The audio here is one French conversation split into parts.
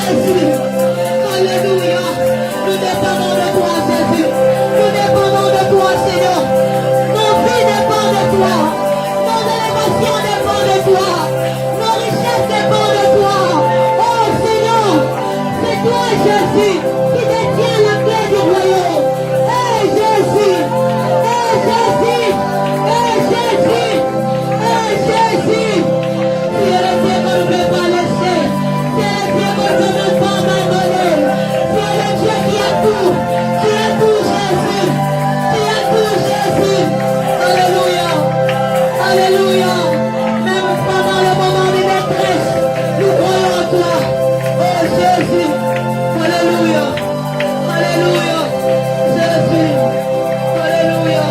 Jésus. Alléluia. Nous dépendons de toi, Jésus. Nous dépendons de toi, Seigneur. Nos vies dépendent de toi. Nos élévations dépendent de toi. Nos richesses dépendent de toi. Oh Seigneur, c'est toi, Jésus, qui détient la clé du royaume. Eh Jésus, eh Jésus, eh Jésus, eh Jésus. Tu es le Dieu qu'on ne peut pas laisser. Tu es le Dieu qu'on ne peut pas abandonner. Tu es le Dieu qui a tout. Tu as tout, Jésus. Tu as tout, Jésus. Alléluia. Alléluia. Même pendant le moment de détresse, nous croyons en toi. Oh Jésus. Alléluia. Alléluia. Jésus. Alléluia.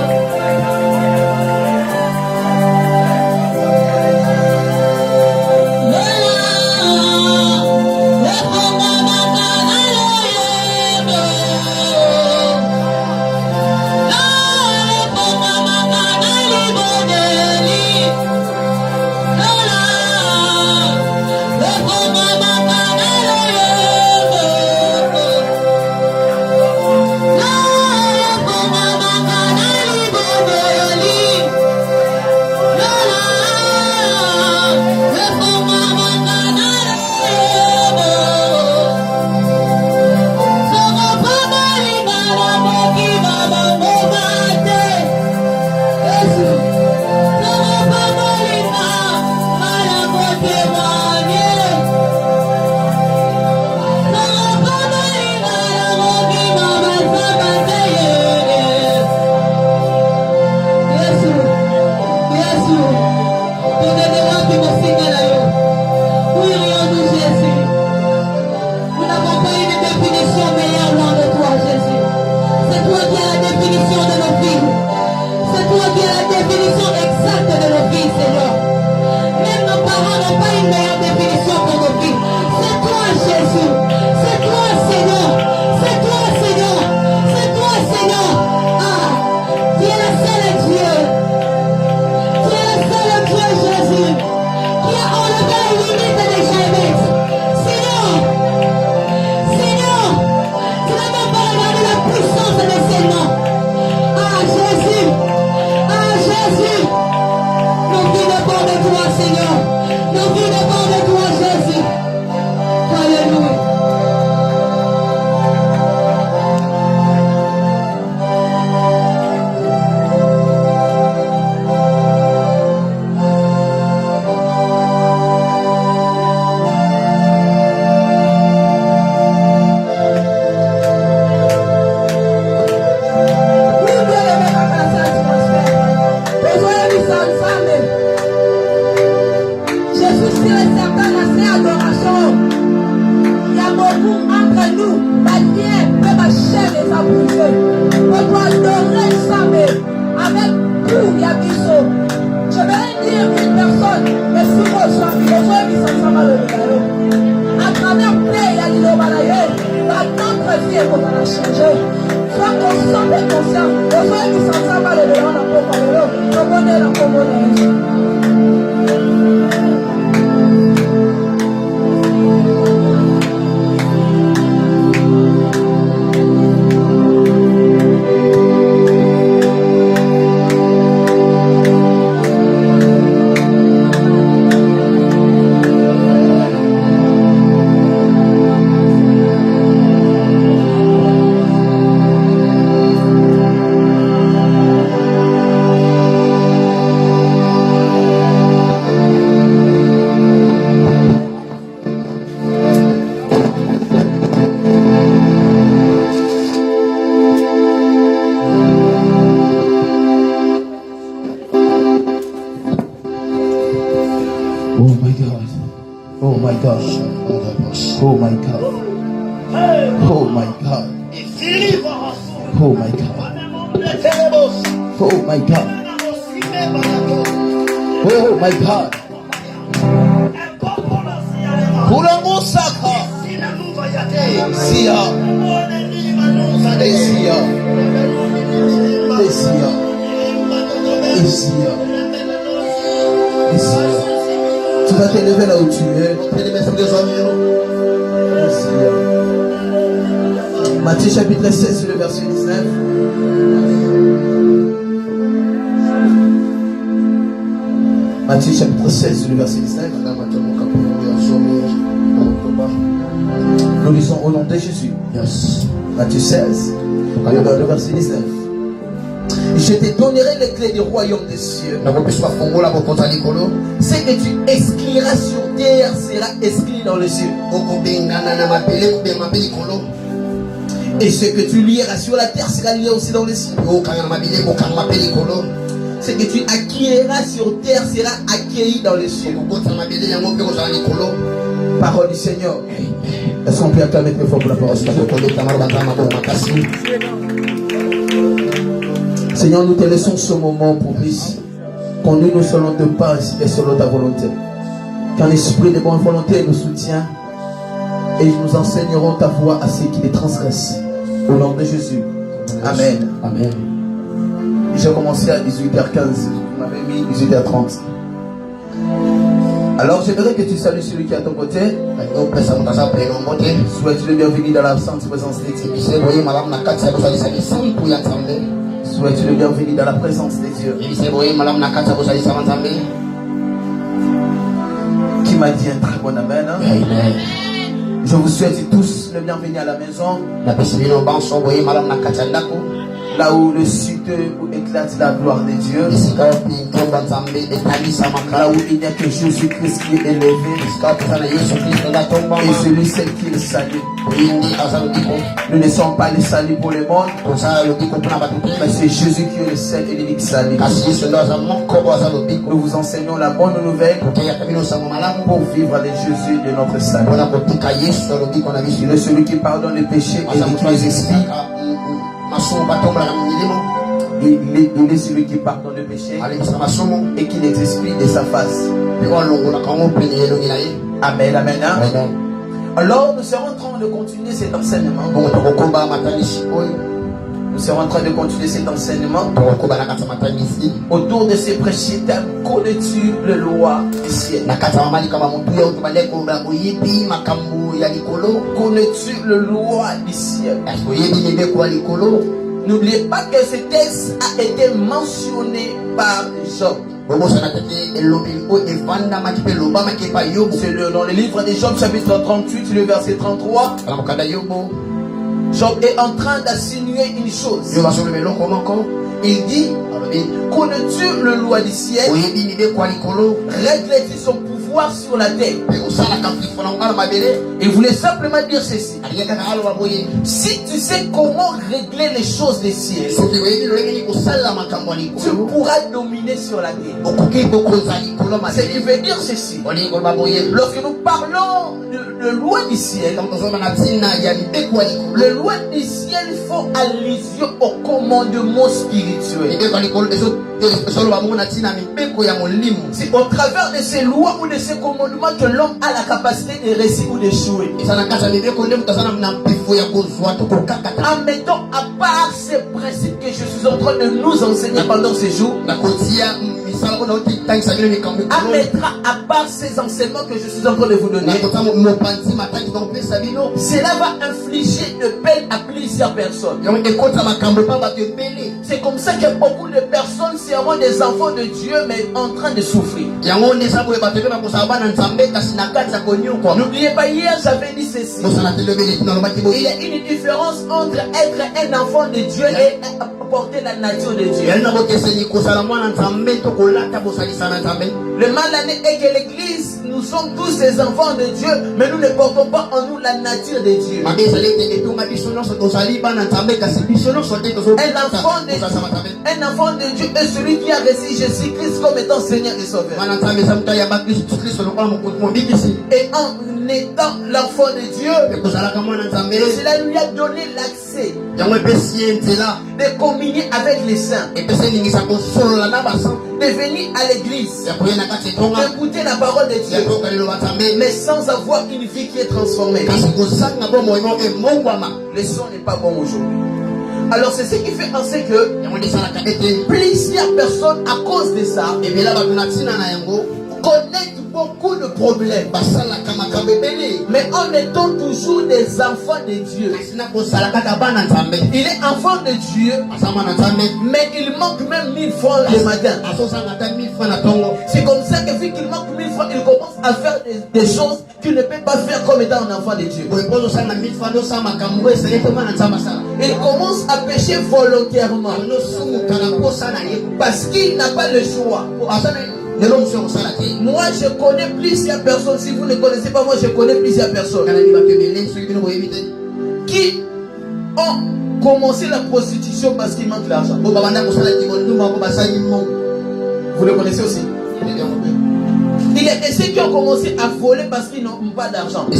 Oh my God. Oh my God. Oh my God. Oh my God. Oh my God. Kurangusaka. Sia. Sia. Sia. Sia. Tu vas t'élever là où tu es. Matthieu chapitre 16, le verset 19. Matthieu chapitre 16, le verset 19. Nous lisons au nom de Jésus. Yes. Matthieu 16, le verset 19. Je te donnerai les clés du royaume des cieux. Ce que tu excliras sur terre sera exclu dans les cieux. Et ce que tu lieras sur la terre sera lié aussi dans les cieux. Ce que tu acquériras sur terre sera accueilli dans les cieux. Parole du Seigneur. Est-ce qu'on peut acclamer très fort pour la parole? Seigneur, nous te laissons ce moment propice. Conduis nous selon tes pas et selon ta volonté. Qu'un esprit de bonne volonté nous soutient et nous enseignerons ta voix à ceux qui les transgressent. Au nom de Jésus. Amen. Amen. J'ai commencé à 18h15. Vous m'avez mis 18h30. Alors j'aimerais que tu salues celui qui est à ton côté. Souhaite le bienvenu dans la sainte présence de Dieu. Souhaite le bienvenu dans la présence de Dieu. Qui m'a dit un très bon amen. Amen. Je vous souhaite tous le bienvenu à la maison. Là où le site où éclate la gloire de Dieu. Là où il n'y a que Jésus-Christ qui est élevé. Et celui celle qui le salue. Nous ne sommes pas les saluts pour le monde. Mais c'est Jésus qui est le seul et l'unique salut. Nous vous enseignons la bonne nouvelle pour vivre avec Jésus de notre salut. Il est celui qui pardonne les péchés et qui les expie. Il est celui qui pardonne le péché et qui les explie de sa face. Amen, amen. Alors nous serons en train de continuer cet enseignement. Nous serons en train de continuer cet enseignement autour de ces précieux thèmes. Connais-tu le loi du ciel? Connais-tu le loi du ciel? N'oubliez pas que ce texte a été mentionné par Job. C'est dans le livre de Job chapitre 38, le verset 33. Job est en train d'insinuer une chose. Il dit, connais-tu le loi du ciel? Règle-t-il son pouvoir sur la terre? Il voulait simplement dire ceci. Si tu sais comment régler les choses des ciels, tu pourras dominer sur la terre. Ce qui veut dire ceci. Lorsque nous parlons de loi du ciel, le loi du ciel font allusion au commandement spirituel. C'est au travers de ces lois ou de ces commandements que l'homme a la capacité de réussir ou d'échouer. En mettant à part ces principes que je suis en train de nous enseigner pendant ces jours, à mettre à part ces enseignements que je suis en train de vous donner, cela va infliger de peine à plusieurs personnes. C'est comme ça que beaucoup de personnes seront des enfants de Dieu mais en train de souffrir. N'oubliez pas, hier j'avais dit ceci. Il y a une différence entre être un enfant de Dieu et porter la nature de Dieu. Le mal est que l'église, nous sommes tous des enfants de Dieu, mais nous ne portons pas en nous la nature de Dieu. Un enfant de Dieu est celui qui a reçu Jésus-Christ comme étant Seigneur et Sauveur. Et en étant l'enfant de Dieu, cela lui a donné l'accès de communier avec les saints, de venir à l'église, d'écouter la parole de Dieu, mais sans avoir une vie qui est transformée. Le son n'est pas bon aujourd'hui. Alors c'est ce qui fait penser que plusieurs personnes à cause de ça connaître beaucoup de problèmes. Mais en étant toujours des enfants de Dieu. Il est enfant de Dieu, mais il manque même 1000 francs le matin. C'est comme ça que vu qu'il manque 1000 francs, il commence à faire des choses qu'il ne peut pas faire comme étant un enfant de Dieu. Il commence à pécher volontairement parce qu'il n'a pas le choix. Moi je connais plusieurs personnes. Si vous ne connaissez pas, moi je connais plusieurs personnes qui ont commencé la prostitution parce qu'ils manquent l'argent. Vous le connaissez aussi. Il y a ceux qui ont commencé à voler parce qu'ils n'ont pas d'argent. Il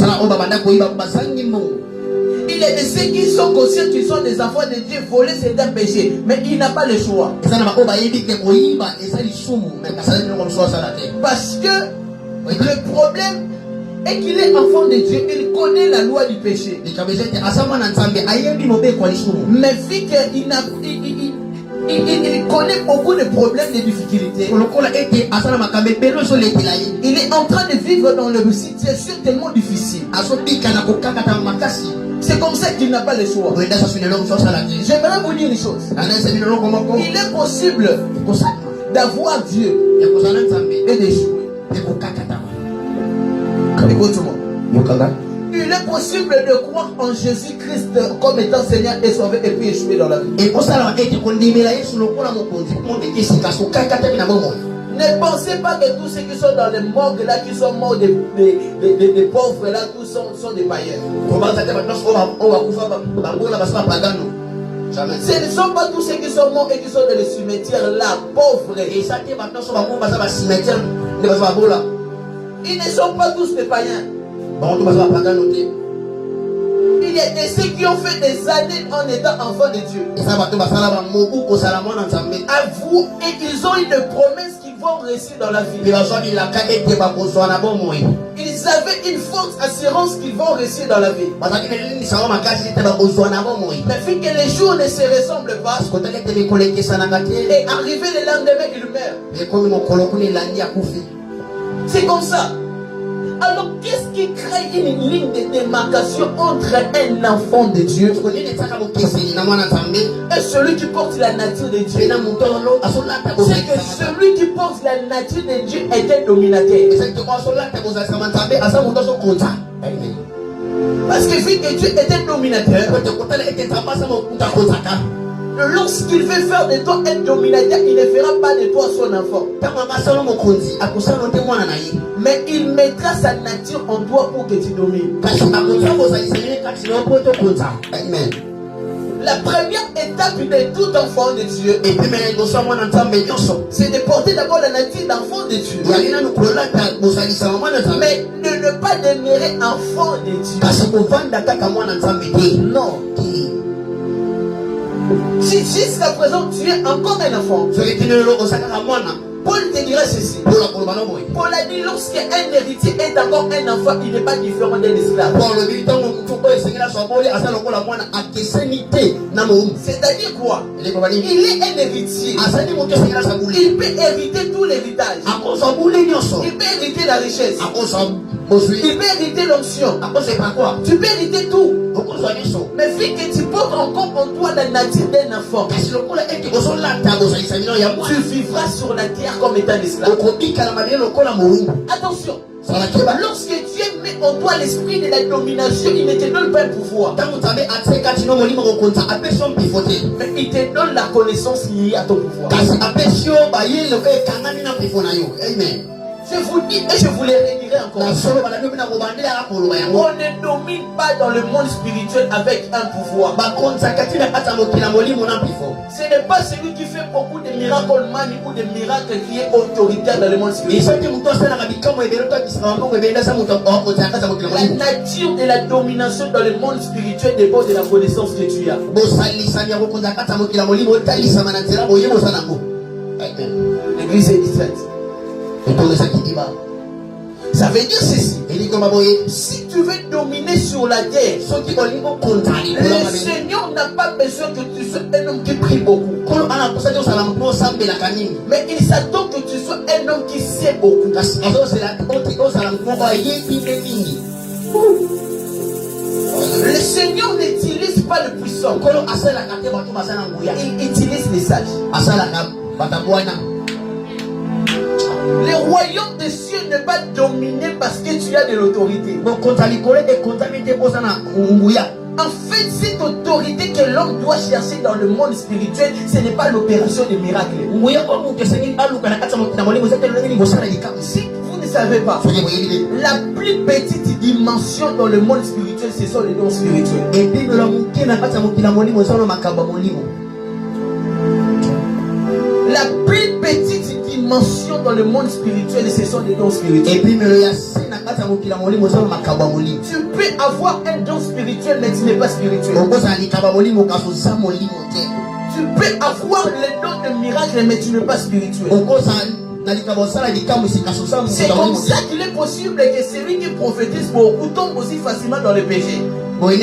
y a ceux qui sont conscients qu'ils sont des enfants de Dieu. Voler c'est un péché, mais il n'a pas le choix. Parce que le problème est qu'il est enfant de Dieu. Il connaît la loi du péché. Mais vu qu'il il connaît beaucoup de problèmes, de difficultés. Il est en train de vivre dans une situation tellement difficile. C'est comme ça qu'il n'a pas le choix. J'aimerais vous dire une chose. Il est possible d'avoir Dieu et d'échouer. Écoute-moi. Il est possible de croire en Jésus-Christ comme étant Seigneur et Sauveur et puis échouer dans la vie. Ne pensez pas que tous ceux qui sont dans les morgues là, qui sont morts des pauvres là, tous sont des païens. Ce ne sont pas tous ceux qui sont morts et qui sont dans les cimetières là, pauvres. Ils ne sont pas tous des païens. Il y a des ceux qui ont fait des années en étant enfants de Dieu. Avouez, et ils ont une promesse qu'ils vont réussir dans la vie. Ils avaient une forte assurance qu'ils vont réussir dans la vie. Mais vu que les jours ne se ressemblent pas, et arrivé le lendemain, il meurt. C'est comme ça. Alors, qu'est-ce qui crée une ligne de démarcation entre un enfant de Dieu et celui qui porte la nature de Dieu? C'est que celui qui porte la nature de Dieu est un dominateur. Parce que vu que Dieu est un dominateur, lorsqu'il veut faire de toi un dominateur, il ne fera pas de toi son enfant. Mais il mettra sa nature en toi pour que tu domines. Amen. La première étape de tout enfant de Dieu, c'est de porter d'abord la nature d'enfant de Dieu. Mais de ne pas demeurer enfant de Dieu. Non. Si jusqu'à présent tu es encore un enfant, Paul te dira ceci. Paul a dit lorsqu'un héritier est encore un enfant, il n'est pas différent d'un esclave. C'est-à-dire quoi? Il est un héritier. Il peut hériter tout l'héritage. Il peut hériter la richesse. Il peut hériter l'onction. Tu peux hériter tout. Mais vu que tu portes encore en toi la nature d'un enfant, tu vivras sur la terre comme étant esclave. Attention. Lorsque Dieu met en toi l'esprit de la domination, il ne te donne pas un pouvoir. Mais il te donne la connaissance liée à ton pouvoir. Amen. Je vous dis et je vous le redirai encore. On ne domine pas dans le monde spirituel avec un pouvoir. Ce n'est pas celui qui fait beaucoup de miracles mani ou de miracles qui est autoritaire dans le monde spirituel. La nature de la domination dans le monde spirituel dépend de la connaissance que tu as. L'église est distraite. Ça veut dire ceci. Si tu veux dominer sur la terre, le Seigneur n'a pas besoin que tu sois un homme qui prie beaucoup. Mais il s'attend que tu sois un homme qui sait beaucoup. Le Seigneur n'utilise pas le puissant. Il utilise les sages. Le royaume des cieux n'est pas dominé parce que tu as de l'autorité. En fait, cette autorité que l'homme doit chercher dans le monde spirituel, ce n'est pas l'opération de miracle. Si vous ne savez pas, la plus petite dimension dans le monde spirituel, ce sont les dons spirituels. La plus petite dimension dans le monde spirituel, ce sont les dons spirituels. Tu peux avoir un don spirituel, mais tu n'es pas spirituel. Tu peux avoir le don de miracle, mais tu n'es pas spirituel. C'est comme ça qu'il est possible que celui qui prophétise beaucoup tombe aussi facilement dans le péché. C'est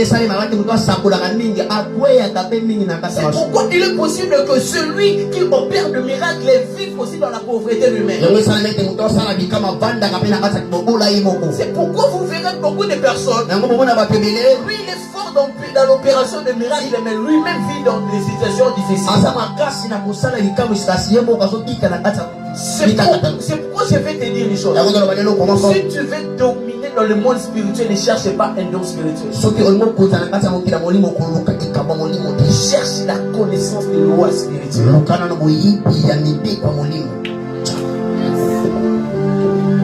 pourquoi il est possible que celui qui opère de miracles vive aussi dans la pauvreté lui-même. C'est pourquoi vous verrez beaucoup de personnes. Lui, il est fort dans l'opération de miracles, mais lui-même vit dans des situations difficiles. C'est pourquoi je vais te dire une chose. Si tu veux dominer dans le monde spirituel, ne cherche pas un don spirituel. Cherche la connaissance des lois spirituelles.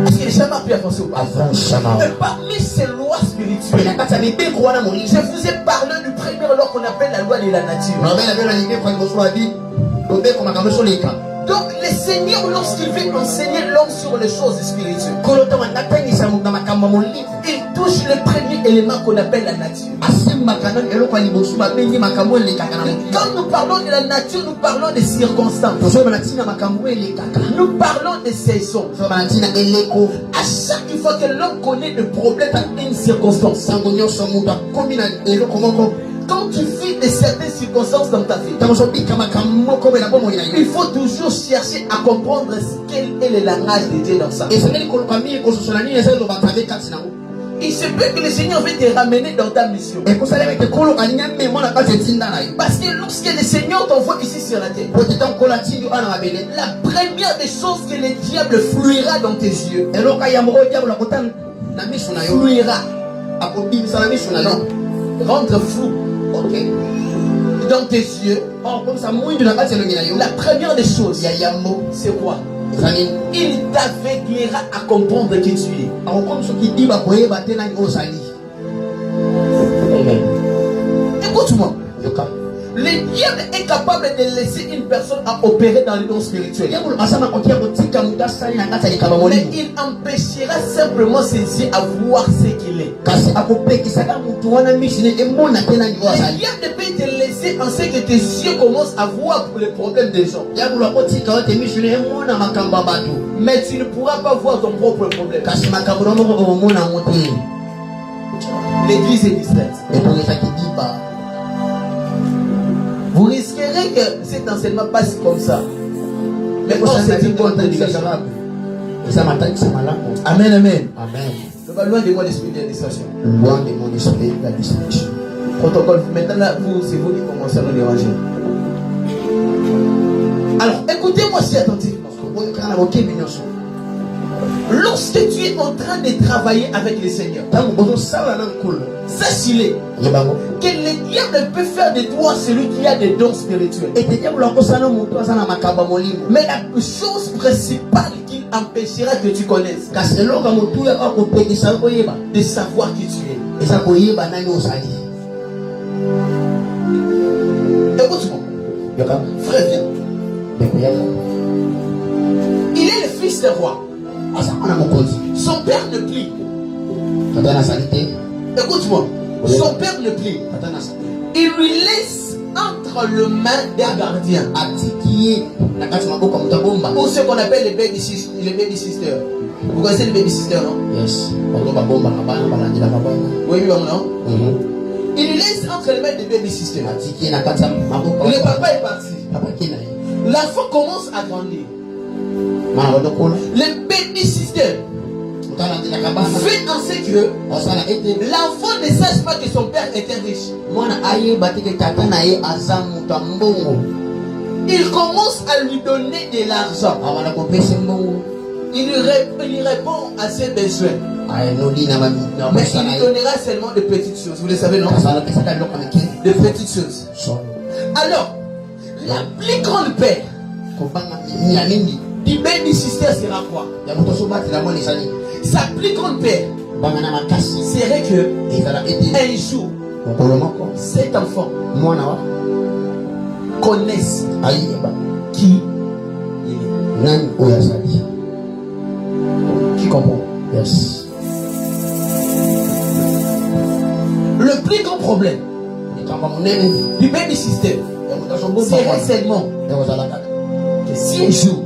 Est-ce que les gens m'ont pu avancer ou pas? Parmi ces lois spirituelles, je vous ai parlé du premier loi qu'on appelle la loi de la nature. Donc le Seigneur, lorsqu'il veut enseigner l'homme sur les choses spirituelles, il touche le premier élément qu'on appelle la nature. Quand nous parlons de la nature, nous parlons des circonstances. Nous parlons des saisons. À chaque fois que l'homme connaît le problème dans une circonstance, quand tu vis de certaines circonstances dans ta vie, il faut toujours chercher à comprendre quel est le langage de Dieu dans ça. Il se peut que le Seigneur veut te ramener dans ta mission. Parce que lorsque le Seigneur t'envoie ici sur la terre, la première des choses que le diable fuira dans tes yeux, fuira, rendre fou. Okay. Dans tes yeux, la première des choses, c'est quoi? Il t'aveuglera à comprendre qui tu es. Écoute-moi. Le diable est capable de laisser une personne à opérer dans les dons spirituels. Mais il empêchera simplement ses yeux à voir ce qu'il est. Le diable peut te laisser penser que tes yeux commencent à voir pour les problèmes des gens. Mais tu ne pourras pas voir ton propre problème. L'église est distraite. Vous risquerez que cet enseignement passe comme ça. Mais c'est une bonne prédication. Amen, amen. Loin de moi l'esprit de la distraction. Loin de mon esprit de la distraction. Protocole. Maintenant, c'est vous qui commencez à nous déranger. Alors, écoutez-moi si attentivement. Lorsque tu es en train de travailler avec le Seigneur, sache-le que le diable peut faire de toi celui qui a des dons spirituels. Mais la chose principale qu'il empêchera que tu connaisses, de savoir qui tu es. Écoute-moi, frère, viens. Il est le fils du roi. Son père ne plie. Écoute-moi, son père ne plie. Il lui laisse entre les mains d'un gardien. Ou ce qu'on appelle les baby sisters. Vous connaissez les baby sisters, non? Yes. Oui, non? Il lui laisse entre les mains des baby sisters. Le papa est parti. L'enfant commence à grandir. Le baby system fait en sorte que l'enfant ne sache pas que son père était riche. Il commence à lui donner de l'argent. Il répond à ses besoins. Mais il lui donnera seulement de petites choses. Vous le savez, non? De petites choses. Alors, la plus grande paix du baby sister sera quoi? Sa plus grande paix serait que un jour, cet enfant connaisse qui il est. Qui comprend? Yes. Le plus grand problème du baby system serait seulement que si un jour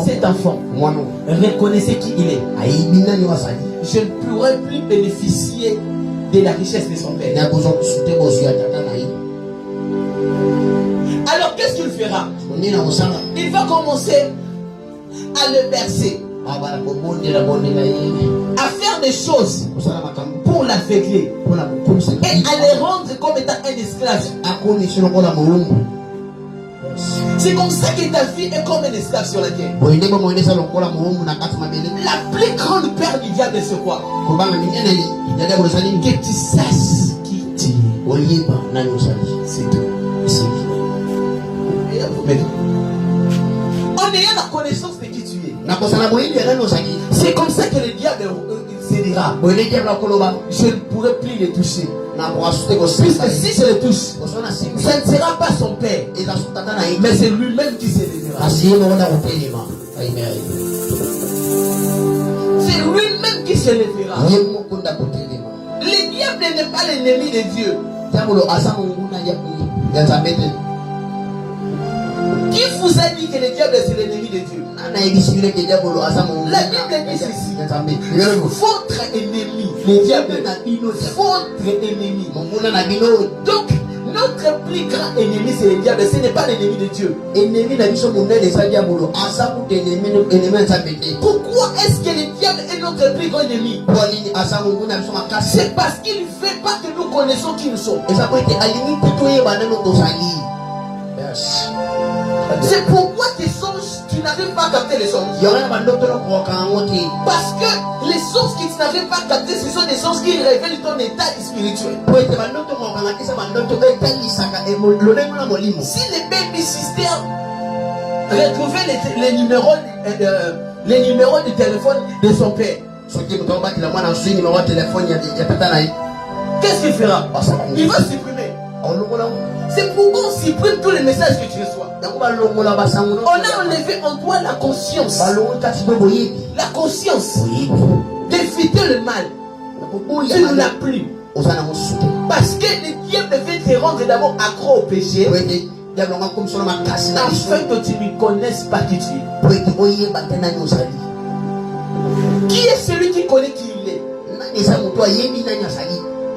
cet enfant reconnaissait qui il est, je ne pourrais plus bénéficier de la richesse de son père. Alors qu'est-ce qu'il fera? Il va commencer à le bercer, à faire des choses pour l'aveugler et à le rendre comme étant un esclave. C'est comme ça que ta vie est comme un esclave sur la terre. La plus grande peur du diable c'est quoi? Que tu saches qui tu es. C'est tout. En ayant la connaissance de qui tu es, c'est comme ça que le diable se dira: je ne pourrai plus le toucher. Puisque si je le touche, ce ne sera pas son père, mais c'est lui-même qui se lèvera. C'est lui-même qui se lèvera. Le diable n'est pas l'ennemi de Dieu. Qui vous a dit que le diable c'est l'ennemi de Dieu? La Bible dit ceci: votre ennemi, le diable, votre ennemi. Donc, notre plus grand ennemi c'est le diable, ce n'est pas l'ennemi de Dieu. Pourquoi est-ce que le diable est notre plus grand ennemi? C'est parce qu'il ne fait pas que nous connaissons qui nous sommes. C'est pourquoi tes songes, tu n'arrives pas à capter les songes. Parce que les songes que tu n'arrives pas à capter, ce sont des songes qui révèlent ton état spirituel. Si les baby sisters retrouvaient les numéros de téléphone de son père, qu'est-ce qu'il fera? Il va supprimer. C'est pourquoi on supprime tous les messages que tu reçois. On a enlevé en toi la conscience. La conscience d'éviter le mal. Tu ne l'as plus. Parce que le diable veut te rendre d'abord accro au péché, afin que tu ne connaisses pas qui tu es. Qui est celui qui connaît qui il est?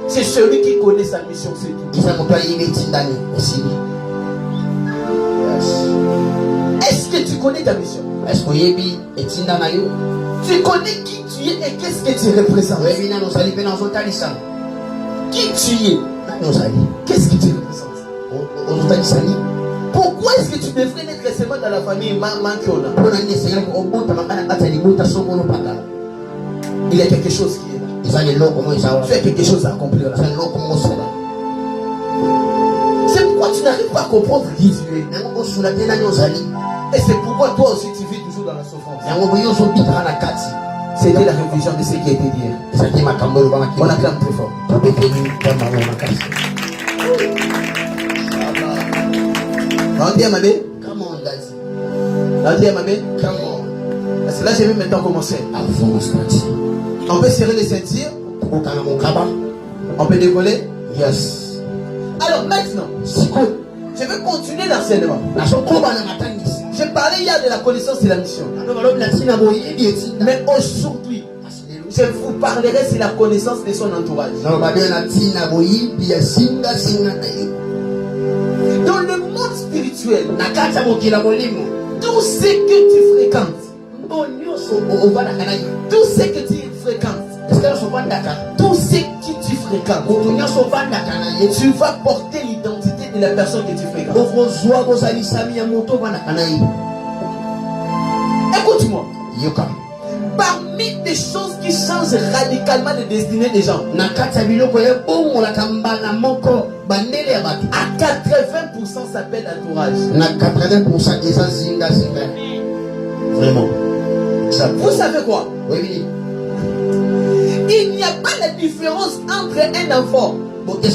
C'est celui qui connaît sa mission, c'est tout. Est-ce que tu connais ta mission? Tu connais qui tu es et qu'est-ce que tu représentes? Qui tu es? Qu'est-ce que tu représentes? Pourquoi est-ce que tu devrais être seulement dans la famille Mankiona? Il y a quelque chose qui est là. Tu as quelque chose à accomplir là. C'est pourquoi tu n'arrives pas à comprendre qui tu es. Et c'est pourquoi toi aussi tu vis toujours dans la souffrance. C'était la révision de ce qui a été dit. On acclame très fort. On dit à ma belle. On dit à ma belle. Parce que là je vais maintenant commencer. On peut serrer les ceintures. On peut décoller. Yes. Alors maintenant, je vais continuer l'enseignement. J'ai parlé hier de la connaissance et la mission. Mais aujourd'hui, je vous parlerai sur la connaissance de son entourage. Dans le monde spirituel, spirituel, tout ce que tu fréquentes, tout ce que tu fréquentes, tout ce que tu fréquentes, tu vas porter l'identité de la personne que tu fréquentes. Écoute-moi. Parmi les choses qui changent radicalement les destinées des gens, à 80% s'appelle entourage. Vraiment. Vous savez quoi? Oui. Il n'y a pas la différence entre un enfant qui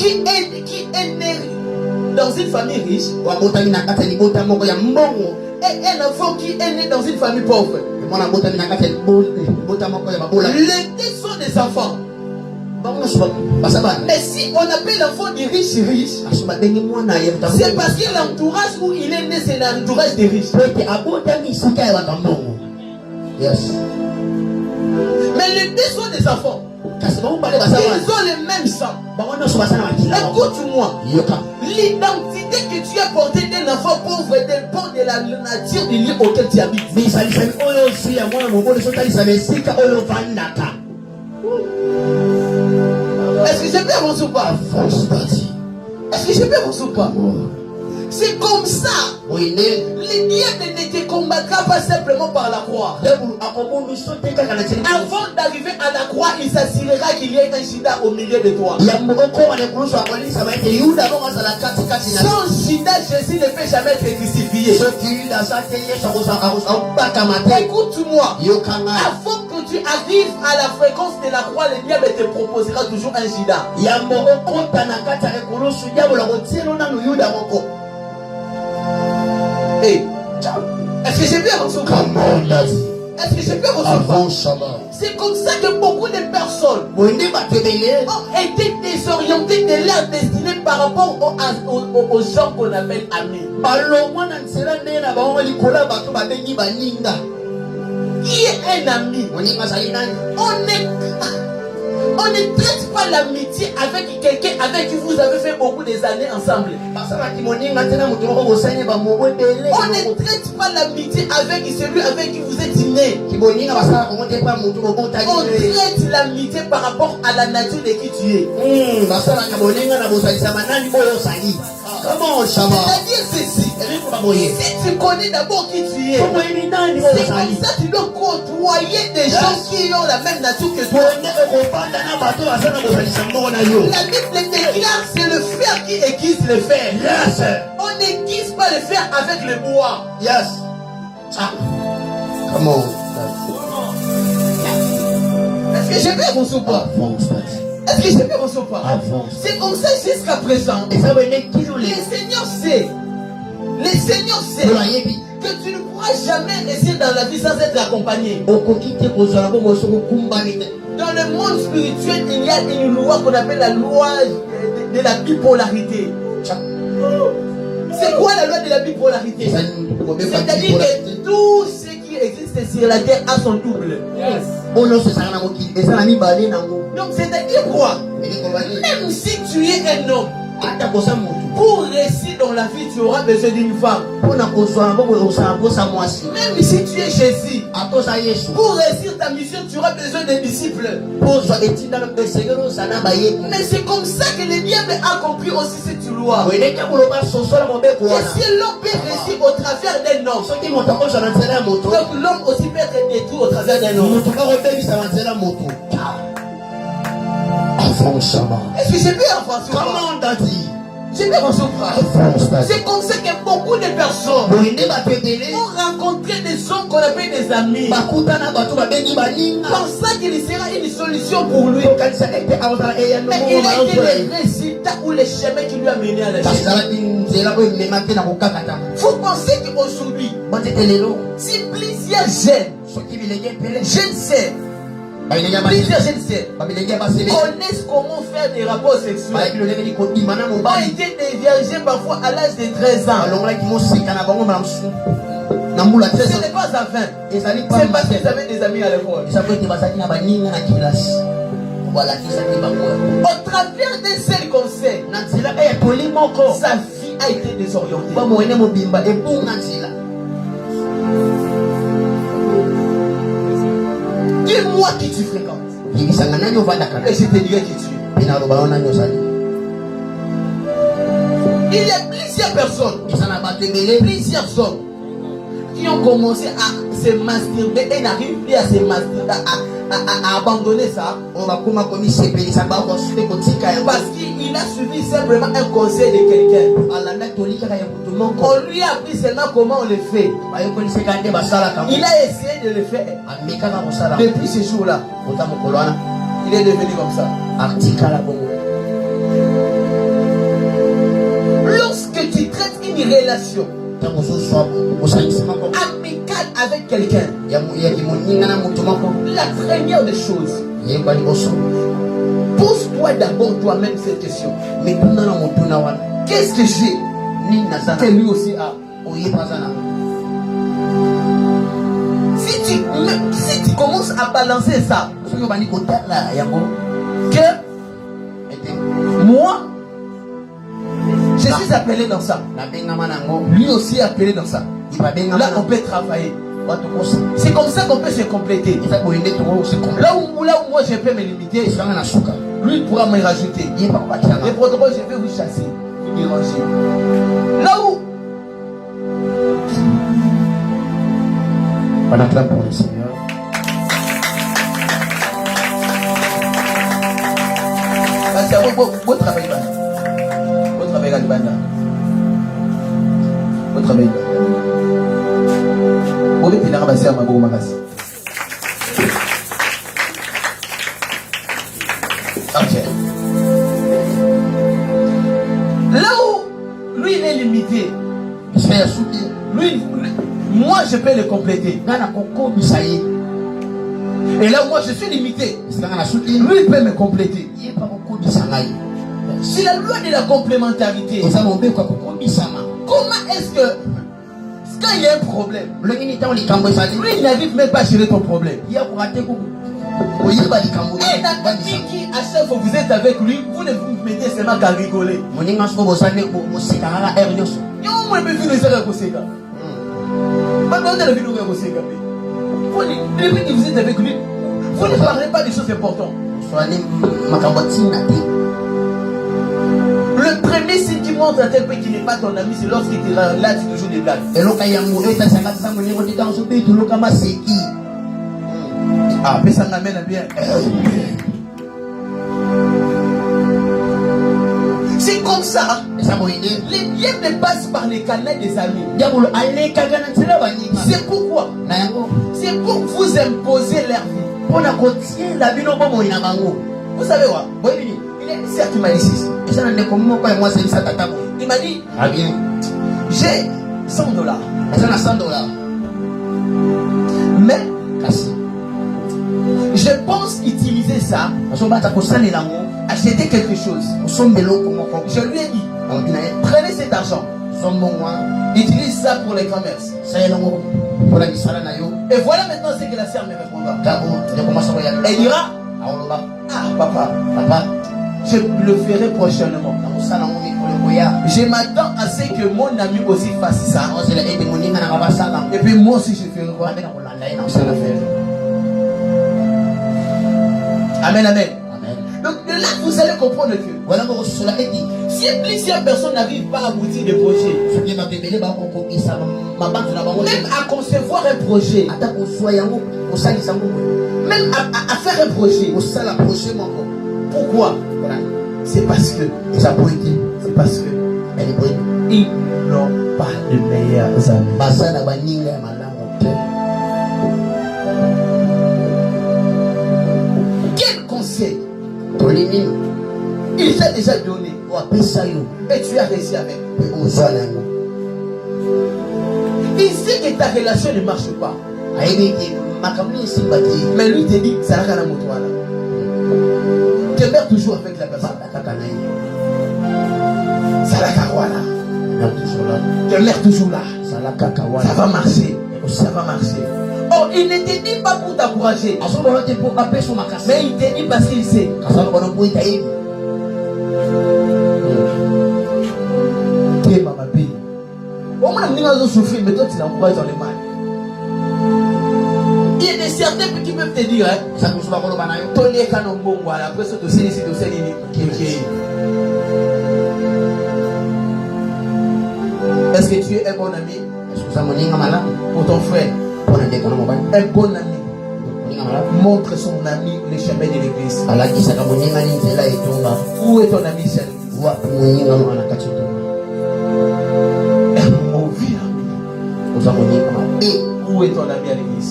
est né dans une famille riche et un enfant qui est né dans une famille pauvre. Les deux sont des enfants. Mais si on appelle l'enfant du riche, c'est parce que l'entourage où il est né, c'est l'entourage des riches. Yes. Mais les deux sont des enfants. Ils ont le même sang. Écoute-moi. L'identité que tu as portée d'un enfant pauvre dépend de la nature du lieu auquel tu habites. Est-ce que je peux avancer ou pas? Est-ce que je peux avancer ou pas? C'est comme ça. Le diable ne te combattra pas simplement par la croix. Avant d'arriver à la croix, il s'assurera qu'il y ait un Judas au milieu de toi. Sans Judas, Jésus ne peut jamais être crucifié. Écoute-moi. Avant que tu arrives à la fréquence de la croix, le diable te proposera toujours un Judas. Hey, est-ce que j'ai bien reçu? Est-ce que j'ai bien reçu? C'est comme ça que beaucoup de personnes ont été désorientées de leur destinée par rapport aux gens qu'on appelle amis. Qui est un ami? On ne traite pas l'amitié avec quelqu'un avec qui vous avez fait beaucoup des années ensemble. On ne traite pas l'amitié avec celui avec qui vous êtes né. On traite l'amitié par rapport à la nature de qui tu es. C'est-à-dire ceci. Si tu connais d'abord qui tu es, c'est comme ça que tu dois côtoyer des gens qui ont la même nature que toi. La Bible déclare c'est le fer qui aiguise le fer. Yes. On n'aiguise pas le fer avec le bois. Yes. Come on. Est-ce que j'ai bien reçu ou pas? Est-ce que j'ai bien reçu ou pas? C'est comme ça jusqu'à présent. Le Seigneur sait. Le Seigneur sait que tu ne pourras jamais réussir dans la vie sans être accompagné. Dans le monde spirituel, il y a une loi qu'on appelle la loi de la bipolarité. C'est quoi la loi de la bipolarité? C'est-à-dire que tout ce qui existe sur la terre a son double. Yes. Donc c'est-à-dire quoi? Même si tu es un homme, pour réussir dans la vie, tu auras besoin d'une femme. Même si tu es Jésus, pour réussir ta mission, tu auras besoin de disciples. Mais c'est comme ça que le diable a compris aussi cette loi. Et si l'homme peut réussir au travers d'un homme, donc l'homme aussi peut être détruit au travers d'un homme. Est-ce que j'ai pu avancer? J'ai bien reçu. C'est comme ça que beaucoup de personnes ont rencontré des gens qu'on appelle des amis, pensant qu'il sera une solution pour lui. Mais il a été le résultat ou le chemin qui lui a mené à la chute. Vous pensez qu'aujourd'hui, si plusieurs jeunes sœurs, plusieurs jeunes sœurs connaissent comment faire des rapports sexuels, ont été déviergés parfois à l'âge de 13 ans. Ce n'est pas à 20. C'est parce qu'ils avaient des amis à l'école. Au travers d'un seul conseil, sa vie a été désorientée. Dis-moi qui tu fréquentes. Et je te dirai qui tu es. Il y a plusieurs personnes, plusieurs hommes qui ont commencé à se masturber et n'arrivent plus à se masturber, à abandonner ça. Parce qu'il a suivi simplement un conseil de quelqu'un. On lui a appris seulement comment on le fait. Il a essayé de le faire. Depuis ce jour-là, il est devenu comme ça. Lorsque tu traites une relation amicale avec quelqu'un, la première des choses, pose-toi d'abord toi-même cette question. Qu'est-ce que j'ai que lui aussi a? Si tu commences à balancer ça, que moi je suis appelé dans ça, lui aussi est appelé dans ça, là on peut travailler. C'est comme ça qu'on peut se compléter. Là où moi je peux me limiter, lui il pourra me rajouter. Les protocoles, je vais vous chasser, vous déranger. Là où on acclame pour le Seigneur. C'est beau travail là. Beau travail là, beau travail là. Beau travail là, beau travail là. Ok. Là où lui il est limité, lui, moi je peux le compléter. Et là où moi je suis limité, lui il peut me compléter. C'est la loi de la complémentarité. Comment est-ce que quand il y a un problème, lui il n'arrive même pas à gérer ton problème. Et un ami qui à chaque fois vous êtes avec lui, vous ne vous mettez seulement qu'à rigoler. Depuis que vous êtes avec lui, vous ne parlez pas des choses importantes. Le premier signe qui montre à tel point qu'il n'est pas ton ami, c'est lorsqu'il te relate toujours des blagues. Ah, mais ça m'amène bien. C'est comme ça. Les biens ne passent par les canaux des amis. C'est pourquoi. C'est pour vous imposer leur vie. Vous savez quoi? Il est ici qui m'a dit ici. Il m'a dit, j'ai $100. Mais je pense utiliser ça, acheter quelque chose. Je lui ai dit, prenez cet argent, utilise ça pour les commerces. Et voilà maintenant ce que la sœur me répondra. Elle dira, ah papa, je le ferai prochainement. Je m'attends à ce que mon ami aussi fasse ça. Et puis moi aussi je ferai quoi? Amen, amen. Donc de là vous allez comprendre que si plusieurs personnes n'arrivent pas à aboutir des projets, même à concevoir un projet, même à faire un projet, pourquoi? C'est parce que ils n'ont pas de meilleurs amis. Quel conseil il t'a déjà donné et tu as réussi avec? Il sait que ta relation ne marche pas, mais lui te dit ça n'a rien à montrer. Tu meurs toujours avec la personne. Ça la carola. Tu meurs toujours là. Ça va marcher. Ça va marcher. Oh, il ne te dit pas pour t'encourager, mais il te dit parce qu'il sait. Comment on a souffrir, mais toi tu l'encourages dans les mal. Il y a des certains qui peuvent te dire, hein, après ce dossier ici, est-ce que tu es un bon ami pour ton frère? Un bon ami montre son ami les chemins de l'église. Où est ton ami ici à l'église? Un mauvais ami. Et où est ton ami à l'église?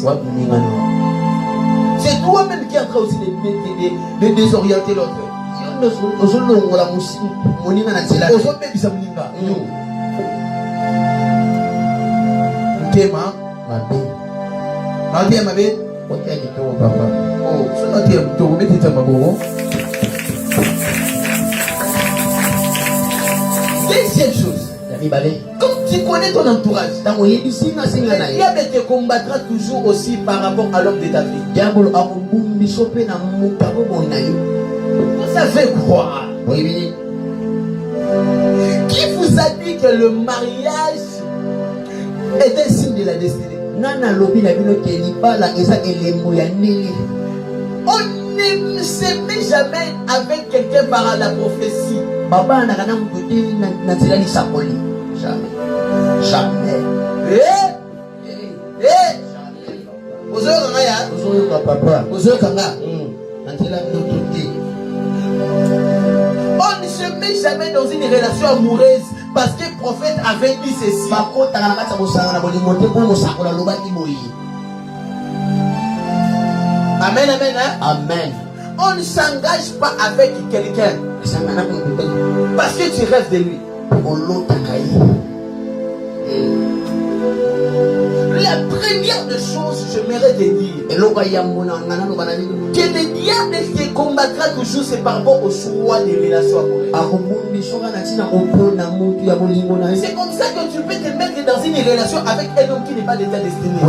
C'est toi-même qui es en train aussi de désorienter l'autre. Tema Mabe Mabe oh so not here to meet it mabo. Deuxième chose, comme tu connais ton entourage, Diable te combattra toujours aussi par rapport à l'homme de ta vie. Vous savez quoi? Qui vous a dit que le mariage est un signe de la destinée? On ne s'aimait jamais avec quelqu'un par la prophétie. Jamais. On ne se met jamais dans une relation amoureuse parce que le prophète avait dit ceci. Amen, amen, hein? Amen. On ne s'engage pas avec quelqu'un parce que tu rêves de lui. La première des choses, j'aimerais te dire que le diable qui combattra toujours, c'est par rapport au choix des relations amoureuses. C'est comme ça que tu peux te mettre dans une relation avec un homme qui n'est pas de ta destinée.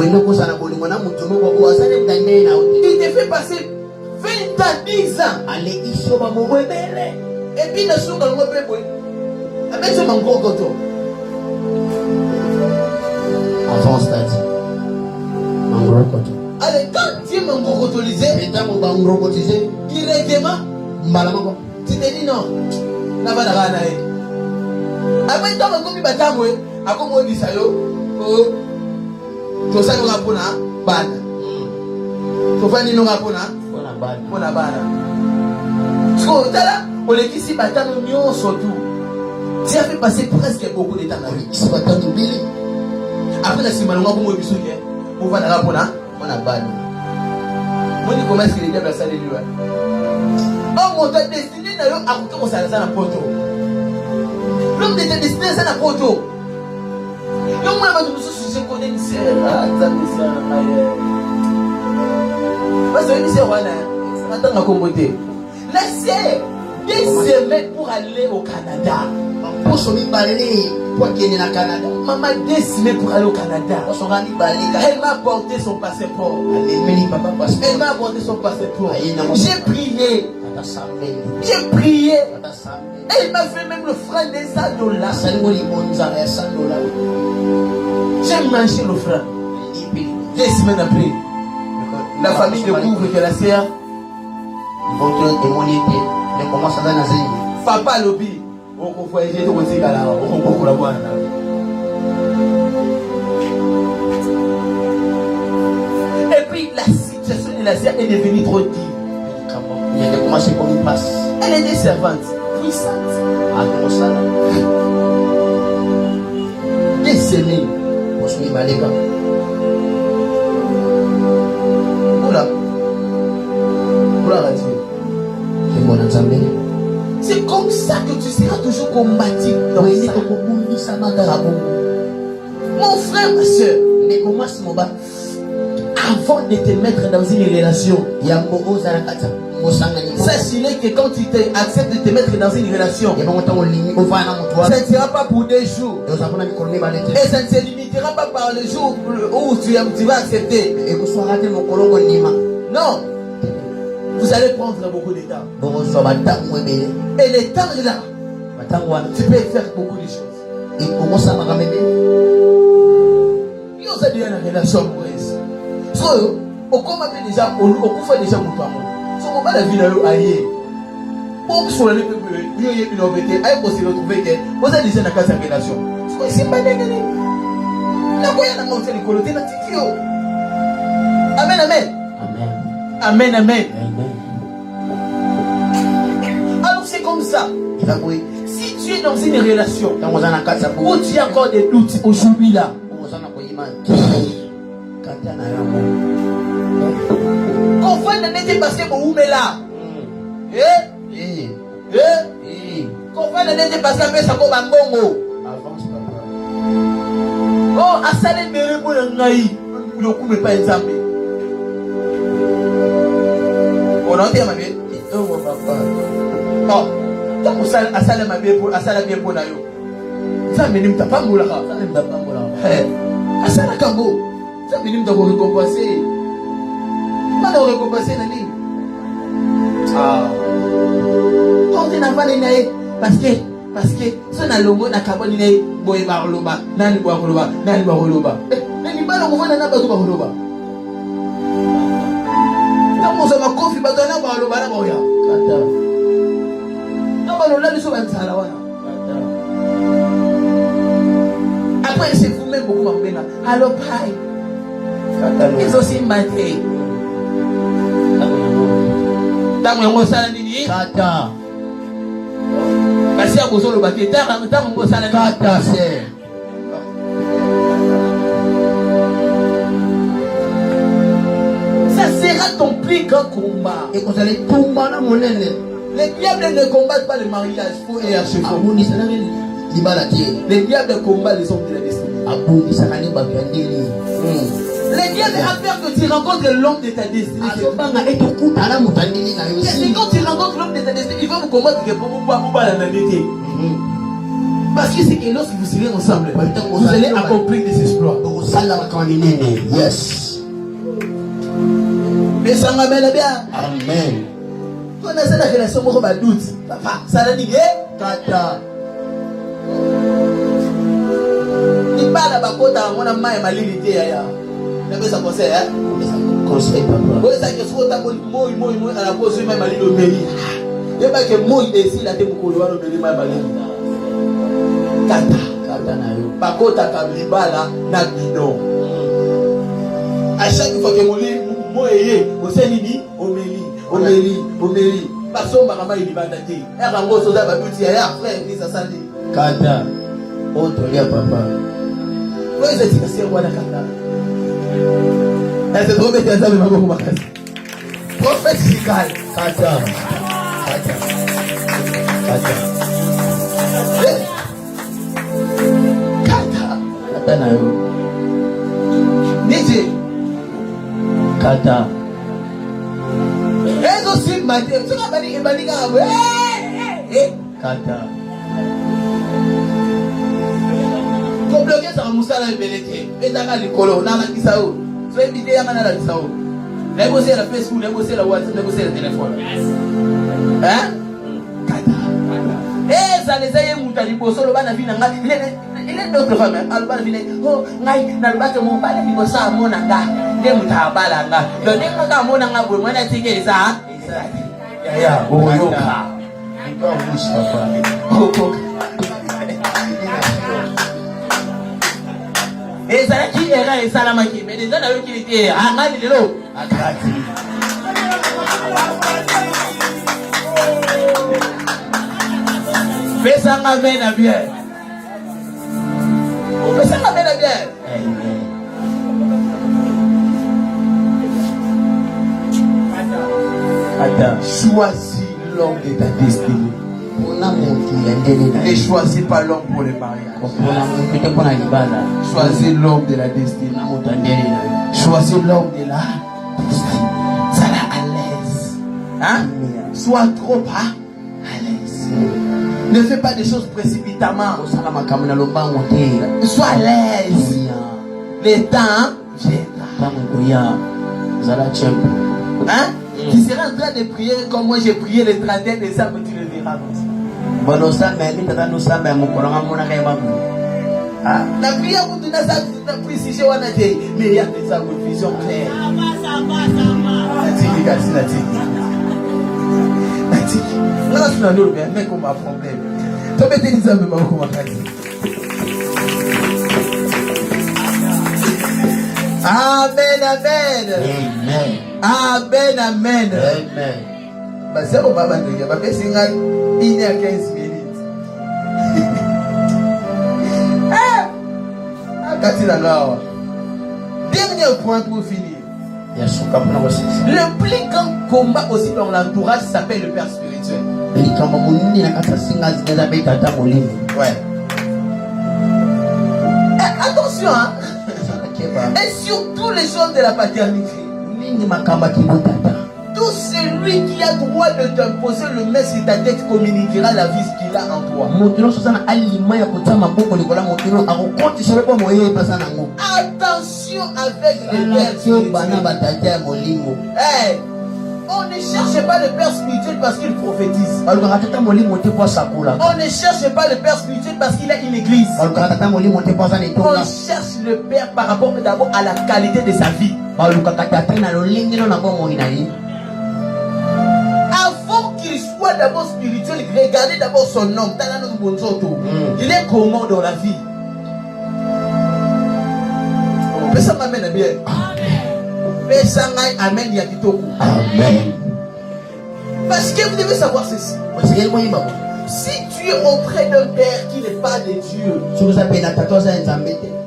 Il te fait passer 20 ans, 10 ans. Et puis, il a son gros bébé. Avec son gros coton. Enfant stade. Allez, quand tu es mangrocotolisé, directement, tu te dis non. Après, tu as commis batamoué, à comme on dit ça, tu sais, on a pour la banne. Tu fais une rapona, on a banne. Tu vois, on est ici, batamoué, surtout. Tu as fait passer presque beaucoup de temps dans la vie. Après la semaine, on va vous dire, on va la rapona, on a banne. Moi, je commence à dire que ça, lui. Oh, mon destiné, d'ailleurs, à comment ça la poto. L'homme de ta destinée, ça la poto. Donc, moi, je me suis dit, je connais une sœur. Ah, ça me ça. Parce que une sœur, voilà, ça m'attend à comboter. La sœur, 2 semaines pour aller au Canada. Pour se balader, pour qu'il y ait au Canada. Maman, 2 semaines pour aller au Canada. Elle m'a apporté son passeport. Elle m'a apporté son passeport. J'ai prié. J'ai prié. Elle m'a fait même le franc des $100. J'ai mangé le franc. 2 semaines après, la famille découvre que la sœur, papa lobby, on voyager au Tigala, on beaucoup la boire. Et puis la situation de la sœur est devenue trop dure. Elle était servante, puissante. Des semaines, pour se mettre à l'école. Oula. Oula, Dieu. C'est comme ça que tu seras toujours combattu dans ça. Mon frère, ma soeur, avant de te mettre dans une relation, sachez que quand tu acceptes de te mettre dans une relation, ça ne sera pas pour 2 jours. Et ça ne se limitera pas par le jour où tu vas accepter. Non. Vous allez prendre beaucoup de temps. Et le temps là, tu peux faire beaucoup de choses. Et comment ça m'a ramené? Yo ça devient une relation amoureuse. So, comment déjà, on fait déjà mon parent. So, on va la vie là ailleurs. Pour que soit les peuples, yo y a une obéité, aïe pour se retrouver que vous avez déjà dans cette relation. So, c'est pas dégueulasse. La voyage n'a monté les colotés, la titio. Amen, amen. Amen. Amen, amen. Amen. Alors c'est comme ça. Si tu es dans une relation Où où tu as encore des doutes aujourd'hui là, qu'on fait l'année passée pour où mais là, qu'on fait l'année passée mais ça comme un bongo. Oh, à ça les mères pour le naïf, le coup mais pas exemple. On a dit à ma vie, oh. Tant que ça a salé ma bien pour asala bien pour nayo. Ça minim ta pas moula. Ça minim ta pas moula. Asala kambo. Ça minim ta ko récompenser. Mana récompenser nani? Ah. Quand tu n'as pas les naïs parce que ça n'a longo na kaboni naï boy barloba. Nani boy barloba. Nani boy barloba. Nani ba longo na ba to barloba. Tant que ça m'a confié ba to na barloba na boya. Kata. Après c'est vous-même beaucoup m'embêter. Alors pareil. Ils aussi m'aider. Tant que moi ça nini? Kata. Parce que vous avez le bâti. Tant que moi ça nini? Kata c'est. Ça sera ton plus grand combat. Et vous allez combattre la monnaie. Les diables ne combattent pas le mariage faux et archefaux. Les diables combattent les hommes de la destinée. Les diables ont peur que tu rencontres l'homme de ta destinée. C'est quand tu rencontres l'homme de ta destinée, il va vous combattre pour vous la vérité. Parce que c'est que lorsque vous serez ensemble, vous allez accomplir des exploits. Yes. Mais ça m'amène bien. Amen. Quand on a cette relation, on va doute. Papa, ça l'a dit, Kata. il parle à Bakota, on a mal ma limité. Il a ça conseil, hein? Conseil, papa. Vous savez que ce qu'on a moi, à la pause, même à l'île au mairie. Il n'y a pas que moi, ici, la tête pour le voir au mairie, même à l'île. Kata. Kata na yo. Bakota, Kablibala, na bidon. À chaque fois que mon lit, moi, au Sénini, au mairie. Parce que maman il va dater. Elle a un soldat va tout tirer après il ça sali. Kata. Oh tolia papa. Toi ils étaient cassés voilà Kata. Elle se trouve que ça me va beaucoup marquer. Prophète Sikal. Kata. Kata na yo. DJ. Kata. Et aussi matin, tu vas venir et venir à vous. Kata. Comme bloqué ça Moussa la belete. Et dans les colos, on a la kisao. Fais une vidéo à la kisao. Négocier la Facebook, négocier la WhatsApp, négocier le téléphone. Hein? Kata. Et ça les a moutali pour solo bana vina ngati. Il est d'autres femmes. Alors bana vina. Oh, ngai na lubaka mon bana ni ça mon anga. Dem tabala nga. Donc dem ka mon anga bo mwana tike ça. Ya, boyoka. Encore bouche papa. Et ça qui est là et ça la maki. Mais déjà dans qui était ah ngani lelo. Akati. Fais ça amène à bien. Fais ça amène à bien. Choisis l'homme de ta destinée. Ne choisis pas l'homme pour le mariage. Choisis l'homme de la destinée. Choisis l'homme de la destinée. Ça là à l'aise. Hein? Sois trop à l'aise. Ne fais pas des choses précipitamment. Sois à l'aise. Le temps viendra. Hein? Tu seras en train de prier comme moi j'ai prié le 31 décembre, tu le verras. La prière pour donner ça, la précision, on a dit, mais il y a des vision claire. Là, je suis un autre, mais comme un problème. Tu peux te dire, mais comment on va dire. Amen, amen. Amen. Amen, amen. Amen. Bah, c'est au baba de Dieu. Bah, c'est 1 heure 15 minutes. Dernier point pour finir. Le plus grand combat aussi dans l'entourage s'appelle le père spirituel. Ouais. Attention, hein. Et surtout les choses de la paternité. Tout celui qui a droit de t'imposer le mets sur ta tête communiquera la vie qu'il a en toi. Attention avec les pères spirituels. Hey, on ne cherche pas le père spirituel parce qu'il prophétise. On ne cherche pas le père spirituel parce qu'il a une église. On cherche le père par rapport d'abord à la qualité de sa vie. Avant qu'il soit d'abord spirituel, regardez d'abord son homme. Il est comment dans la vie? Ça m'amène bien. Amen. Amen. Parce que vous devez savoir ceci. Si tu es auprès d'un père qui n'est pas de Dieu,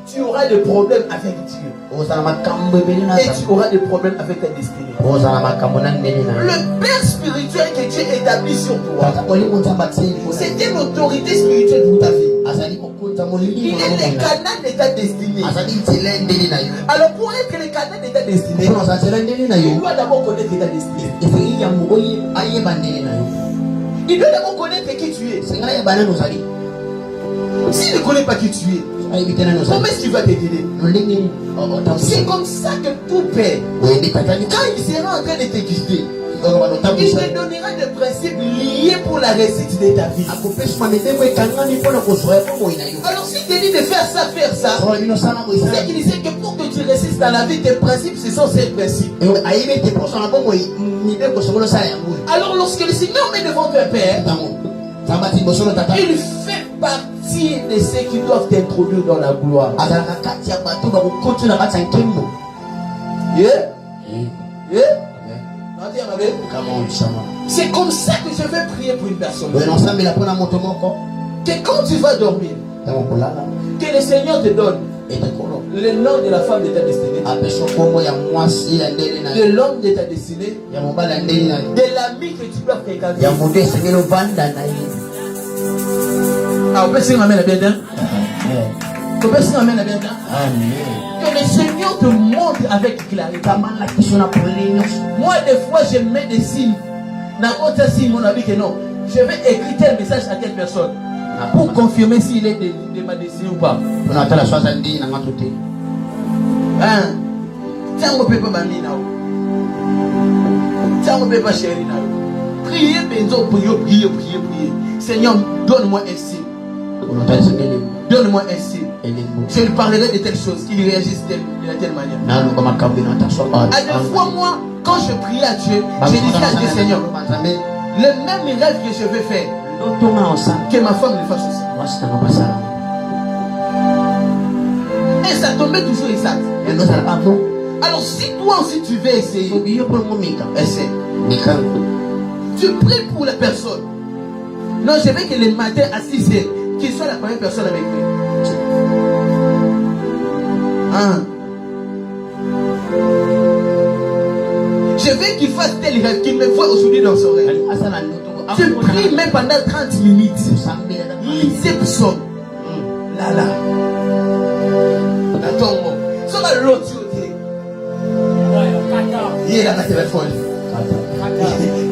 tu auras des problèmes avec Dieu. Et tu auras des problèmes avec ta destinée. Le père spirituel que Dieu établit sur toi, c'est une autorité spirituelle pour ta vie. Il est le canal de ta destinée. Alors pour être le canal de ta destinée, il doit d'abord connaître ta destinée. Il doit d'abord connaître qui tu es. S'il ne connaît pas qui tu es, comment est-ce qu'il va t'aider? C'est comme ça que tout père, quand il sera en train de te guider, il te donnera des principes liés pour la réussite de ta vie. Alors s'il te dit de faire ça, c'est qu'il sait que pour que tu réussisses dans la vie, tes principes, ce sont ces principes. Alors lorsque le Seigneur met devant ton père, il fait partie de ceux qui doivent t'introduire dans la gloire. C'est comme ça que je vais prier pour une personne. Que quand tu vas dormir, que le Seigneur te donne le nom de la femme de ta destinée, de l'homme de ta destinée, de l'ami que tu dois fréquenter. Ah, on peut se ramène à bien. On peut se ramène à bien. Que le Seigneur te montre avec clarité. Moi, des fois, je mets des signes. Dans autre signe, mon avis que non. Je vais écrire tel message à telle personne pour confirmer s'il est de ma destinée ou pas. Hein? Tiens, on ne peut pas m'amener là. Tiens, on ne peut pas chérir là. Priez, priez. Seigneur, donne-moi un signe. Donne-moi un signe. Je lui parlerai de telle chose, qu'il réagisse de telle manière. À deux fois, moi, quand je prie à Dieu, je dis à Dieu, Seigneur, le même rêve que je veux faire, que ma femme le fasse aussi. Et ça tombait toujours exact. Alors si toi aussi tu veux essayer, essaie. Tu pries pour la personne. Non, je veux que le matin à 6h, qu'il soit la première personne avec lui. Hein? Je veux qu'il fasse tel rêve, qu'il me voit aujourd'hui dans son rêve. Tu pries même pendant 30 minutes. Lisez psaume. Là. Attends, ça va l'autre côté. Il est là la téléphone.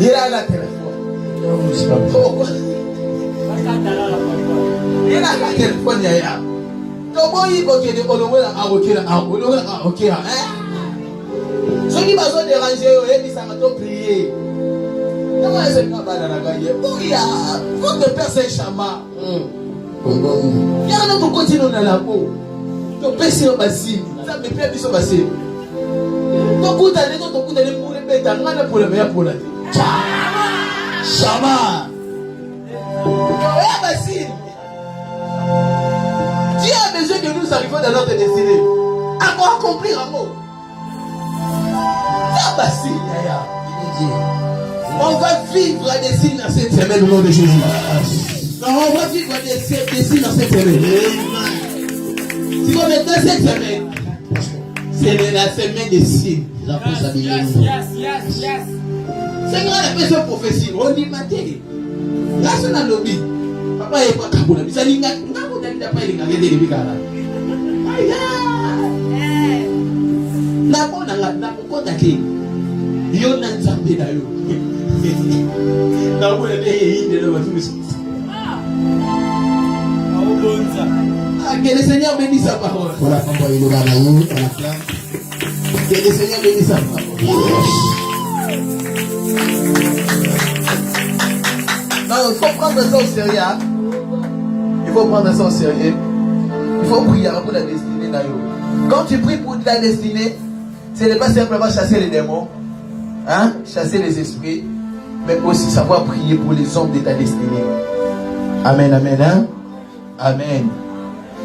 Il est là la téléphone. Il est là la téléphone. Comment il va dire qu'on va à ceux qui vont déranger, ils vont prier. Comment est-ce que vous allez prier? Votre père c'est un chama. Il y a un autre côté dans la peau. Tu peux passer au bassin. Ça me plaît plus au bassin. Tu peux d'aller pour les bêtes. Tu peux pour le meilleur pour la vie. Chama. Bassin. Dieu a besoin que nous arrivions dans notre destinée. À quoi accomplir un mot. Bassin. On va vivre des signes dans cette semaine au nom de Jésus. Non, on va vivre des signes dans cette semaine. Si on est dans cette semaine, c'est la semaine des signes. C'est grand la personne prophétie. On dit maté. Là, c'est dans le lobby. Papa est pas capable. Ça dit, on n'a pas été capable de le faire. N'a pas contacté. Yo n'a jamais d'ailleurs. N'a pas été de la que le Seigneur bénisse sa parole. Que le Seigneur bénisse sa parole. Non, il faut prendre ça au sérieux. Il faut prendre ça au sérieux. Il faut prier pour la destinée d'ailleurs. Quand tu pries pour la destinée, ce n'est pas simplement chasser les démons, hein, chasser les esprits, mais aussi savoir prier pour les hommes de ta destinée. Amen, amen, hein? Amen.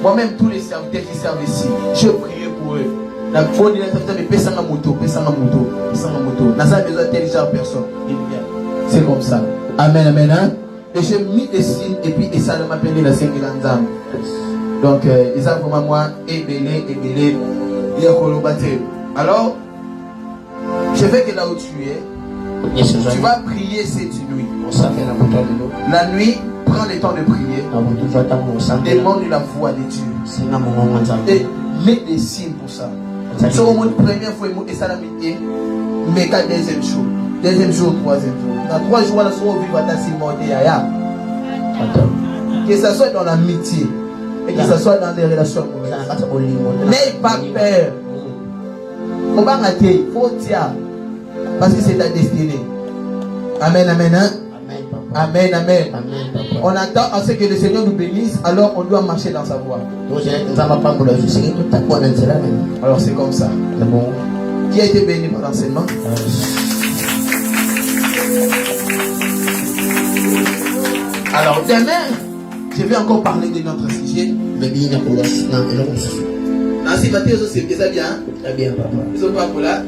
Moi-même, tous les serviteurs qui servent ici, je prie pour eux. La bonne idée, mais personne n'a moto. N'a pas besoin de tel genre de personne. C'est comme ça. Amen, amen, hein? Et j'ai mis des signes, et puis, et ça m'a appelé la Seigneur Lanzam. Donc, ils ont vraiment moi, ébélé, il y a colobaté. Alors, je veux que là où tu es, tu vas prier cette nuit. La nuit, prends le temps de prier. Demande la voix de Dieu. Et mets des signes pour ça. C'est au moins la première fois, et ça l'a mis. Mais qu'à deuxième jour. Deuxième jour, troisième jour. Dans 3 jours, là, on vivre à ta simon. Que ce soit dans l'amitié. Et que ce soit dans des relations. N'aie pas peur. On va rater. Il faut tirer. Parce que c'est ta destinée. Amen, amen, hein? Amen, amen. On attend à ce que le Seigneur nous bénisse, alors on doit marcher dans sa voie. Alors c'est comme ça. Qui a été béni par l'enseignement? Alors demain, je vais encore parler de notre sujet. Nancy Mathieu, c'est bien. Très bien, papa. Ils sont pas pour là.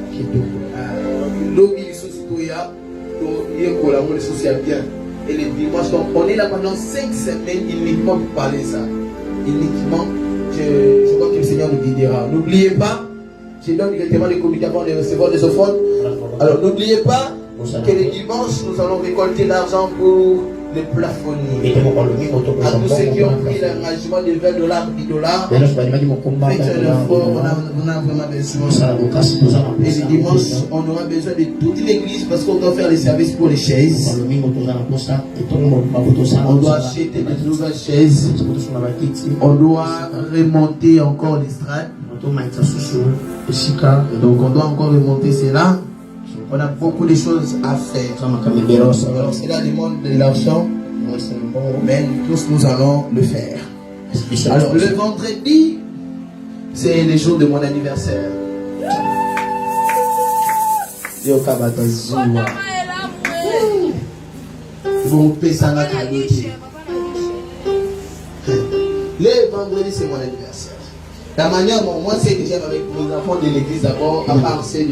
Lobby, les sociétés, les sociétés bien. Et les dimanches, donc on est là pendant 5 semaines uniquement pour parler de ça. Uniquement, je crois que le Seigneur nous guidera. N'oubliez pas, je donne directement les communiqués avant de recevoir des offrandes. Alors n'oubliez pas que les dimanches, nous allons récolter l'argent pour les plafonniers. À tous ceux qui ont pris l'engagement de $20, $10, on a vraiment besoin. Et les dimanches, on aura besoin de toute l'église parce qu'on doit faire les services pour les chaises. On doit acheter de nouvelles chaises. On doit remonter encore l'estrade. Donc on doit encore remonter cela. On a beaucoup de choses à faire. Alors cela demande de l'argent, mais tous nous allons le faire. Alors le vendredi, c'est le jour de mon anniversaire. Le vendredi, c'est mon anniversaire. La manière dont moi c'est que j'aime avec mes enfants de l'église d'abord, à part ceux de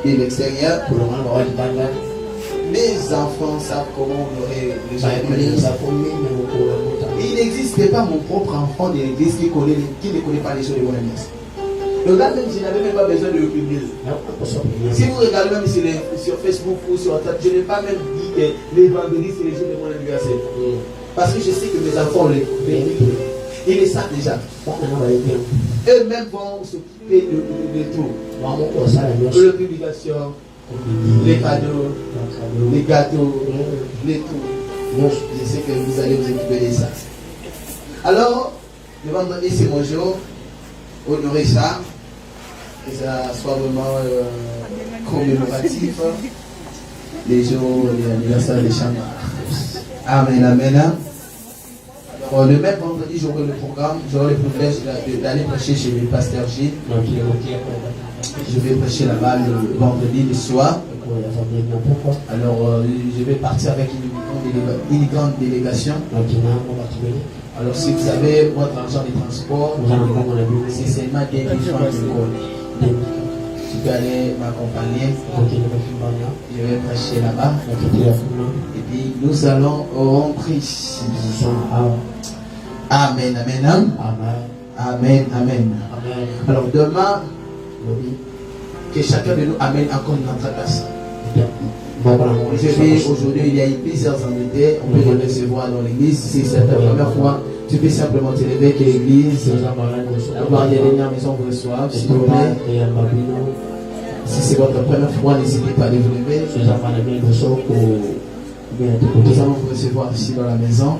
l'extérieur, mes enfants savent comment on aurait il n'existe pas mon propre enfant de l'église qui ne connaît pas les choses de mon anniversaire. Donc là même je n'avais même pas besoin de le publier. Si vous regardez même sur Facebook ou sur WhatsApp, je n'ai pas même dit que les vendredis c'est les jours de mon anniversaire. Parce que je sais que mes enfants les ils le savent déjà. Eux-mêmes vont s'occuper de tout. La publication, les cadeaux, les gâteaux, les tout. Je sais que vous allez vous occuper de ça. Alors, le vendredi c'est mon jour. Honorer ça. Que ça soit vraiment commémoratif. Les jours, l'anniversaire des chambres. Amen, amen. Le même vendredi, j'aurai le programme, j'aurai le privilège d'aller prêcher chez le pasteur Gilles. Je vais prêcher là-bas le vendredi le soir. Alors, je vais partir avec une grande délégation. Alors, si vous avez votre argent de transport, c'est seulement 10 000 francs de code. Tu peux aller m'accompagner. Je vais prêcher là-bas. Et puis, nous allons rentrer. Amen, amen, amen, amen. Alors, demain, que chacun de nous amène encore une autre personne. Aujourd'hui, il y a eu plusieurs invités. On peut les recevoir dans l'église. Si c'est la première fois, tu peux simplement te lever que l'église, la dernière maison vous reçoive, s'il vous plaît. Si c'est votre première fois, n'hésitez pas à vous lever. Nous allons vous recevoir ici dans la maison.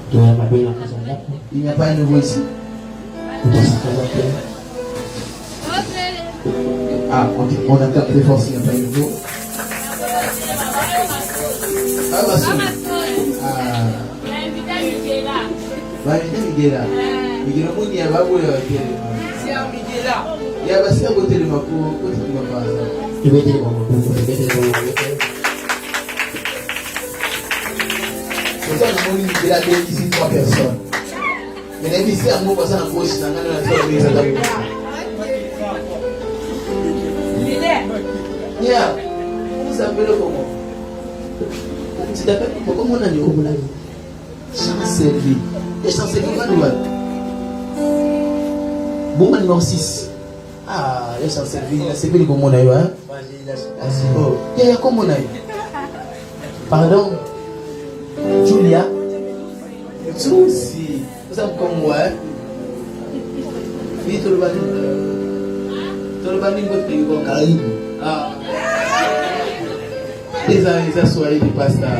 Il n'y a pas un nouveau ici. Ah, on entend très fort s'il n'y a pas un nouveau. Ah, ma soeur. Ah. Miguela. Miguela, on y a pas voulu. C'est un Miguela. Il y a pas si à côté de ma peau, côté de ma base. Je vais dire c'est ça, nous avons Miguela ici 3 personnes. Mais les ici à moi, parce qu'on a gauche, on a la yeah, vous appelez comment? Tu t'appelles comment on a dit au boulot? Chancellerie. Et chancellerie, comment bon, numéro 6. Ah, les chancellerie, la CP, comment on a eu, hein? Oh, il y a comment on a eu? Pardon? Julia? Souci. Vous avez comme moi, hein? Oui, tout le monde. Tout le monde, votre pays, bon, Caraïbe. Ah. Les soirées du pasteur.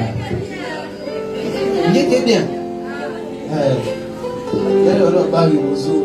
Il était bien. Alors, Barry Mozo.